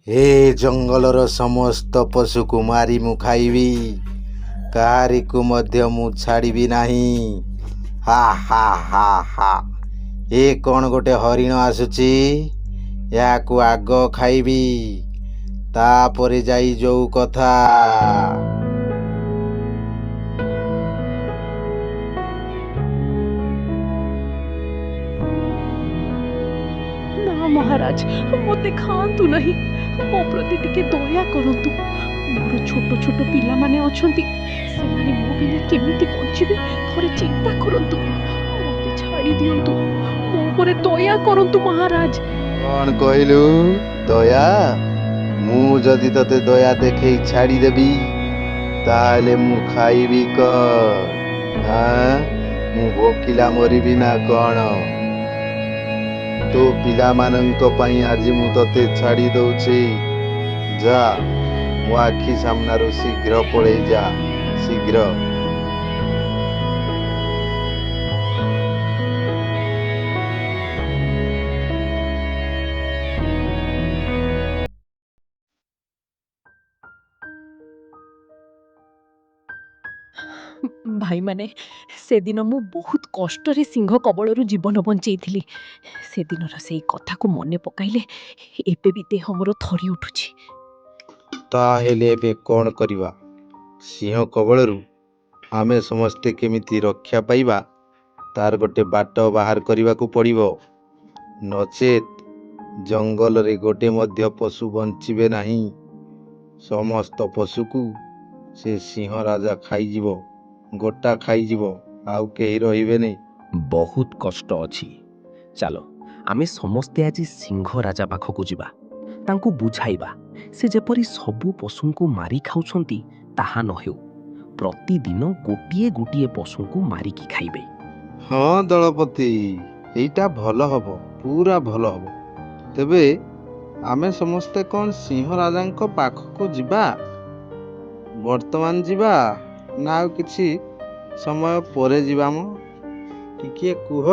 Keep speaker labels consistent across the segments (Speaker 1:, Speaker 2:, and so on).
Speaker 1: ଏ ଜଙ୍ଗଲର ସମସ୍ତ ପଶୁକୁ ମାରି ମୁଁ ଖାଇବି, କାହାରିକୁ ମଧ୍ୟ ମୁଁ ଛାଡ଼ିବି ନାହିଁ। ହା ହା ହା ହା। ଏ କ'ଣ ଗୋଟେ ହରିଣ ଆସୁଛି, ଏହାକୁ ଆଗ ଖାଇବି, ତାପରେ ଯାଇ ଯୋଉ କଥା।
Speaker 2: ନା ମହାରାଜ, ମୋତେ ଖାଆନ୍ତୁ ନାହିଁ। ମୋ ପ୍ରତି ଟିକେ ଦୟା କରନ୍ତୁ। ମୋର ଛୋଟ ଛୋଟ ପିଲାମାନେ ଅଛନ୍ତି, ସେମାନେ ମୋ ବିନା କେମିତି ବଞ୍ଚିବେ ଥରେ ଚିନ୍ତା କରନ୍ତୁ। ମୋତେ ଛାଡ଼ି ଦିଅନ୍ତୁ, ମୋ ଉପରେ ଦୟା କରନ୍ତୁ ମହାରାଜ।
Speaker 1: କ'ଣ କହିଲୁ? ଦୟା? ମୁଁ ଯଦି ତତେ ଦୟା ଦେଖେଇ ଛାଡ଼ିଦେବି, ତାହେଲେ ମୁଁ ଖାଇବି କ'ଣ? ମୁଁ ଭୋକିଲା ମରିବି ନା କ'ଣ? ତୋ ପିଲାମାନଙ୍କ ପାଇଁ ଆଜି ମୁଁ ତତେ ଛାଡ଼ି ଦଉଛି। ଯା, ମୋ ଆଖି ସାମ୍ନାରୁ ଶୀଘ୍ର ପଳେଇ ଯା, ଶୀଘ୍ର।
Speaker 2: ଭାଇମାନେ, ସେଦିନ ମୁଁ ବହୁତ କଷ୍ଟରେ ସିଂହ କବଳରୁ ଜୀବନ ବଞ୍ଚେଇଥିଲି। ସେଦିନର ସେଇ କଥାକୁ ମନେ ପକାଇଲେ ଏବେ ବି ଦେହ ମୋର ଥରି ଉଠୁଛି।
Speaker 1: ତାହେଲେ ଏବେ କ'ଣ କରିବା? ସିଂହ କବଳରୁ ଆମେ ସମସ୍ତେ କେମିତି ରକ୍ଷା ପାଇବା, ତାର ଗୋଟେ ବାଟ ବାହାର କରିବାକୁ ପଡ଼ିବ। ନଚେତ୍ ଜଙ୍ଗଲରେ ଗୋଟେ ମଧ୍ୟ ପଶୁ ବଞ୍ଚିବେ ନାହିଁ। ସମସ୍ତ ପଶୁକୁ ସେ ସିଂହ ରାଜା ଖାଇଯିବ, ଗୋଟା ଖାଇଯିବ, ଆଉ କେହି ରହିବେନି।
Speaker 3: ବହୁତ କଷ୍ଟ ଅଛି। ଚାଲ, ଆମେ ସମସ୍ତେ ଆଜି ସିଂହ ରାଜା ପାଖକୁ ଯିବା, ତାଙ୍କୁ ବୁଝାଇବା ସେ ଯେପରି ସବୁ ପଶୁଙ୍କୁ ମାରି ଖାଉଛନ୍ତି ତାହା ନ ହେଉ। ପ୍ରତିଦିନ ଗୋଟିଏ ଗୋଟିଏ ପଶୁଙ୍କୁ ମାରିକି ଖାଇବେ।
Speaker 1: ହଁ ଦଳପତି, ଏଇଟା ଭଲ ହବ, ପୁରା ଭଲ ହବ। ତେବେ ଆମେ ସମସ୍ତେ କ'ଣ ସିଂହ ରାଜାଙ୍କ ପାଖକୁ ଯିବା? ବର୍ତ୍ତମାନ ଯିବା ନା ଆଉ କିଛି ସମୟ ପରେ ଯିବା? ମ ଟିକିଏ କୁହ।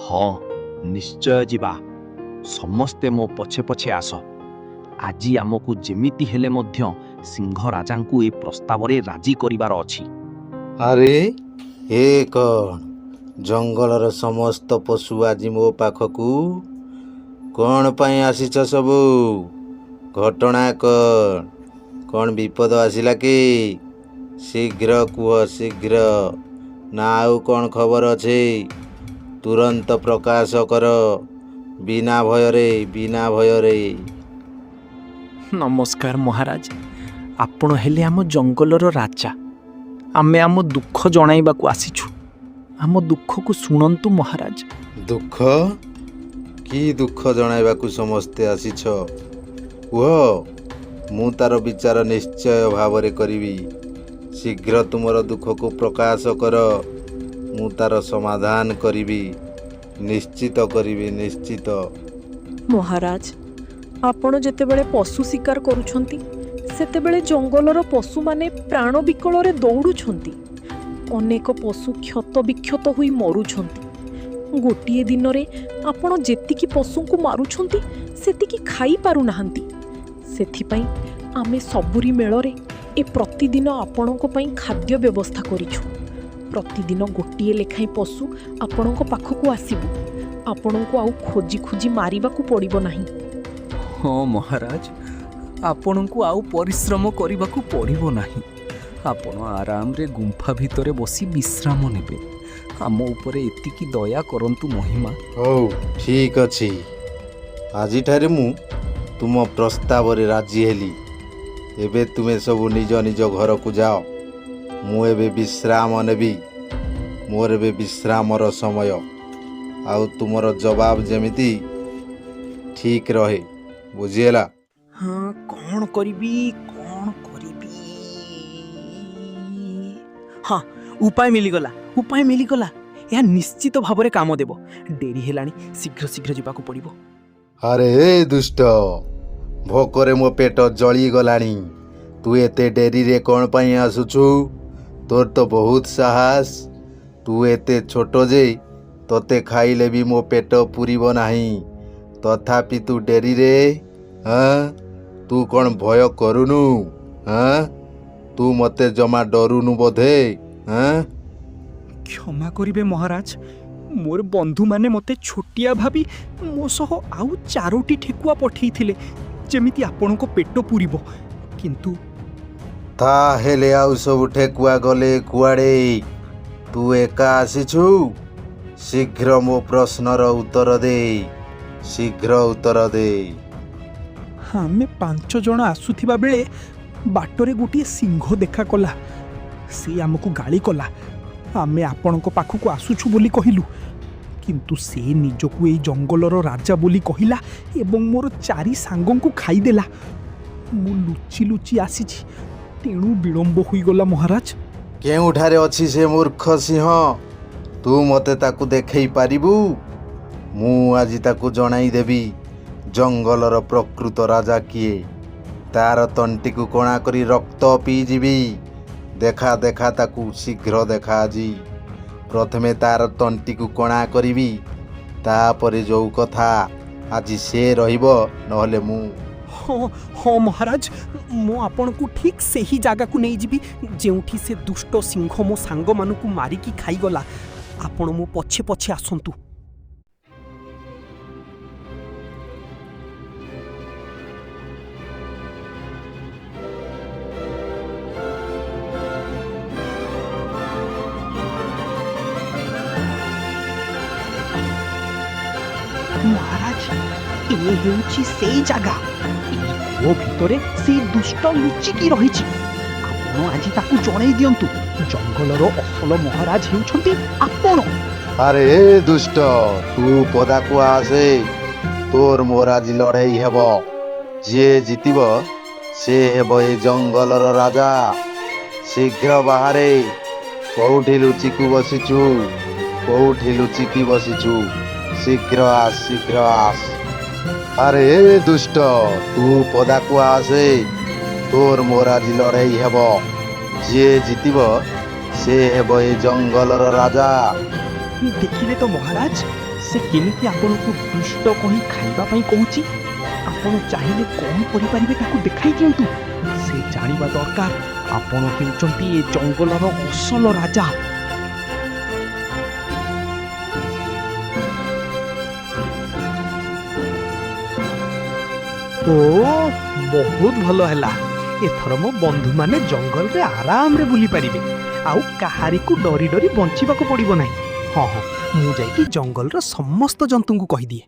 Speaker 4: ହଁ, ନିଶ୍ଚୟ ଯିବା। ସମସ୍ତେ ମୋ ପଛେ ପଛେ ଆସ। ଆଜି ଆମକୁ ଯେମିତି ହେଲେ ମଧ୍ୟ ସିଂହ ରାଜାଙ୍କୁ ଏ ପ୍ରସ୍ତାବରେ ରାଜି କରିବାର ଅଛି।
Speaker 1: ଆରେ ଏ କ'ଣ? ଜଙ୍ଗଲର ସମସ୍ତ ପଶୁ ଆଜି ମୋ ପାଖକୁ? କ'ଣ ପାଇଁ ଆସିଛ ସବୁ? ଘଟଣା କ'ଣ? କ'ଣ ବିପଦ ଆସିଲା କି? ଶୀଘ୍ର କୁହ, ଶୀଘ୍ର। ନା ଆଉ କ'ଣ ଖବର ଅଛି? ତୁରନ୍ତ ପ୍ରକାଶ କର, ବିନା ଭୟରେ, ବିନା ଭୟରେ।
Speaker 4: ନମସ୍କାର ମହାରାଜ, ଆପଣ ହେଲେ ଆମ ଜଙ୍ଗଲର ରାଜା। ଆମେ ଆମ ଦୁଃଖ ଜଣାଇବାକୁ ଆସିଛୁ। ଆମ ଦୁଃଖକୁ ଶୁଣନ୍ତୁ ମହାରାଜ।
Speaker 1: ଦୁଃଖ? କି ଦୁଃଖ ଜଣାଇବାକୁ ସମସ୍ତେ ଆସିଛ? କୁହ, ମୁଁ ତାର ବିଚାର ନିଶ୍ଚୟ ଭାବରେ କରିବି। ଶୀଘ୍ର ତୁମର ଦୁଃଖକୁ ପ୍ରକାଶ କର, ମୁଁ ତାର ସମାଧାନ କରିବି, ନିଶ୍ଚିତ କରିବି, ନିଶ୍ଚିତ।
Speaker 2: ମହାରାଜ, ଆପଣ ଯେତେବେଳେ ପଶୁ ଶିକାର କରୁଛନ୍ତି, ସେତେବେଳେ ଜଙ୍ଗଲର ପଶୁମାନେ ପ୍ରାଣ ବିକଳରେ ଦୌଡ଼ୁଛନ୍ତି। ଅନେକ ପଶୁ କ୍ଷତ ବିକ୍ଷତ ହୋଇ ମରୁଛନ୍ତି। ଗୋଟିଏ ଦିନରେ ଆପଣ ଯେତିକି ପଶୁଙ୍କୁ ମାରୁଛନ୍ତି, ସେତିକି ଖାଇପାରୁନାହାନ୍ତି। ସେଥିପାଇଁ ଆମେ ସବୁରି ମେଳରେ ଏ ପ୍ରତିଦିନ ଆପଣଙ୍କ ପାଇଁ ଖାଦ୍ୟ ବ୍ୟବସ୍ଥା କରିଛୁ। ପ୍ରତିଦିନ ଗୋଟିଏ ଲେଖାଏଁ ପଶୁ ଆପଣଙ୍କ ପାଖକୁ ଆସିବୁ। ଆପଣଙ୍କୁ ଆଉ ଖୋଜି ଖୋଜି ମାରିବାକୁ ପଡ଼ିବ ନାହିଁ।
Speaker 4: ହଁ ମହାରାଜ, ଆପଣଙ୍କୁ ଆଉ ପରିଶ୍ରମ କରିବାକୁ ପଡ଼ିବ ନାହିଁ। ଆପଣ ଆରାମରେ ଗୁମ୍ଫା ଭିତରେ ବସି ବିଶ୍ରାମ ନେବେ। ଆମ ଉପରେ ଏତିକି ଦୟା କରନ୍ତୁ ମହିମା।
Speaker 1: ହଉ, ଠିକ୍ ଅଛି। ଆଜିଠାରୁ ମୁଁ ତୁମ ପ୍ରସ୍ତାବରେ ରାଜି ହେଲି। ଏବେ ତୁମେ ସବୁ ନିଜ ନିଜ ଘରକୁ ଯାଅ। ମୁଁ ଏବେ ବିଶ୍ରାମ ନେବି। ମୋର ଏବେ ବିଶ୍ରାମର ସମୟ। ଆଉ ତୁମର ଜବାବ ଯେମିତି ଠିକ୍ ରହେ, ବୁଝିହେଲା?
Speaker 4: ହଁ, କ'ଣ କରିବି? ହଁ, ଉପାୟ ମିଳିଗଲା। ଏହା ନିଶ୍ଚିତ ଭାବରେ କାମ ଦେବ। ଡେରି ହେଲାଣି, ଶୀଘ୍ର ଶୀଘ୍ର ଯିବାକୁ ପଡ଼ିବ।
Speaker 1: ଆରେ ଦୁଷ୍ଟ, ଭୋକରେ ମୋ ପେଟ ଜଳିଗଲାଣି। ତୁ ଏତେ ଡେରିରେ କ'ଣ ପାଇଁ ଆସୁଛୁ? ତୋର ତ ବହୁତ ସାହସ। ତୁ ଏତେ ଛୋଟ ଯେ ତୋତେ ଖାଇଲେ ବି ମୋ ପେଟ ପୂରିବ ନାହିଁ। ତଥାପି ତୁ ଡେରିରେ ହଁ ତୁ କ'ଣ ଭୟ କରୁନୁ? ହଁ ତୁ ମୋତେ ଜମା ଡରୁନୁ ବୋଧେ? ହଁ
Speaker 5: କ୍ଷମା କରିବେ ମହାରାଜ, ମୋର ବନ୍ଧୁମାନେ ମୋତେ ଛୋଟିଆ ଭାବି ମୋ ସହ ଆଉ 4ଟି ଠେକୁଆ ପଠେଇଥିଲେ, ଯେମିତି ଆପଣଙ୍କ ପେଟ ପୂରିବ। କିନ୍ତୁ
Speaker 1: ତାହେଲେ ଆଉ ସବୁ ଠେକୁଆ ଗଲେ କୁଆଡ଼େ? ତୁ ଏକା ଆସିଛୁ? ଶୀଘ୍ର ମୋ ପ୍ରଶ୍ନର ଉତ୍ତର ଦେ, ଶୀଘ୍ର ଉତ୍ତର ଦେ।
Speaker 5: ଆମେ 5 ଜଣ ଆସୁଥିବା ବେଳେ ବାଟରେ ଗୋଟିଏ ସିଂହ ଦେଖା କଲା। ସେ ଆମକୁ ଗାଳି କଲା। ଆମେ ଆପଣଙ୍କ ପାଖକୁ ଆସୁଛୁ ବୋଲି କହିଲୁ, କିନ୍ତୁ ସେ ନିଜକୁ ଏଇ ଜଙ୍ଗଲର ରାଜା ବୋଲି କହିଲା ଏବଂ ମୋର 4 ସାଙ୍ଗଙ୍କୁ ଖାଇଦେଲା। ମୁଁ ଲୁଚି ଲୁଚି ଆସିଛି, ତେଣୁ ବିଳମ୍ବ ହୋଇଗଲା ମହାରାଜ।
Speaker 1: କେଉଁଠାରେ ଅଛି ସେ ମୂର୍ଖ ସିଂହ? ତୁ ମୋତେ ତାକୁ ଦେଖେଇ ପାରିବୁ? ମୁଁ ଆଜି ତାକୁ ଜଣାଇ ଦେବି ଜଙ୍ଗଲର ପ୍ରକୃତ ରାଜା କିଏ। ତାର ତଣ୍ଟିକୁ କଣା କରି ରକ୍ତ ପିଇଯିବି। ଦେଖା ଦେଖା ତାକୁ, ଶୀଘ୍ର ଦେଖା ଆଜି। ପ୍ରଥମେ ତାର ତଣ୍ଟିକୁ କଣା କରିବି, ତାପରେ ଯୋଉ କଥା। ଆଜି ସେ ରହିବ, ନହେଲେ ମୁଁ।
Speaker 5: ହଁ ହଁ ମହାରାଜ, ମୁଁ ଆପଣଙ୍କୁ ଠିକ୍ ସେହି ଜାଗାକୁ ନେଇଯିବି ଯେଉଁଠି ସେ ଦୁଷ୍ଟ ସିଂହ ମୋ ସାଙ୍ଗମାନଙ୍କୁ ମାରିକି ଖାଇଗଲା। ଆପଣ ମୋ ପଛେ ପଛେ ଆସନ୍ତୁ। ମହାରାଜ, ଏ ହେଉଛି ସେଇ ଜାଗା। ଏଇ କୂଅ ଭିତରେ ସେଇ ଦୁଷ୍ଟ ଲୁଚିକି ରହିଛି। ଆପଣ ଆଜି ତାକୁ ଜଣାଇ ଦିଅନ୍ତୁ, ଜଙ୍ଗଲର ଅସଲ ମହାରାଜ ହେଉଛନ୍ତି ଆପଣ।
Speaker 1: ଆରେ ଦୁଷ୍ଟ, ତୁ ପଦାକୁ ଆସେ। ତୋର ମୋର ଆଜି ଲଢ଼େଇ ହେବ। ଯିଏ ଜିତିବ ସେ ହେବ ଏ ଜଙ୍ଗଲର ରାଜା। ଶୀଘ୍ର ବାହାରେ। କୋଉଠି ଲୁଚିକି ବସିଛୁ? କୋଉଠି ଲୁଚିକି ବସିଛୁ? ଶୀଘ୍ର ଆସ, ଶୀଘ୍ର ଆସ। ଆରେ ଦୁଷ୍ଟ, ତୁ ପଦାକୁ ଆସେ। ତୋର ମୋର ଆଜି ଲଢ଼େଇ ହେବ। ଯିଏ ଜିତିବ ସେ ହେବ ଏ ଜଙ୍ଗଲର ରାଜା।
Speaker 5: ଦେଖିଲେ ତ ମହାରାଜ, ସେ କେମିତି ଆପଣଙ୍କୁ ଦୁଷ୍ଟ କହି ଖାଇବା ପାଇଁ କହୁଛି। ଆପଣ ଚାହିଁଲେ କଣ କରିପାରିବେ ତାକୁ ଦେଖାଇ ଦିଅନ୍ତୁ। ସେ ଜାଣିବା ଦରକାର ଆପଣ ହେଉଛନ୍ତି ଏ ଜଙ୍ଗଲର ଅସଲ ରାଜା। ଓ ବହୁତ ଭଲ ହେଲା। ଏଥର ମୋ ବନ୍ଧୁମାନେ ଜଙ୍ଗଲରେ ଆରାମରେ ବୁଲି ପାରିବେ, ଆଉ କାହାରିକୁ ଡରି ଡରି ବଞ୍ଚିବାକୁ ପଡ଼ିବ ନାହିଁ। ହଁ ହଁ, ମୁଁ ଯାଇକି ଜଙ୍ଗଲର ସମସ୍ତ ଜନ୍ତୁଙ୍କୁ କହିଦିଏ।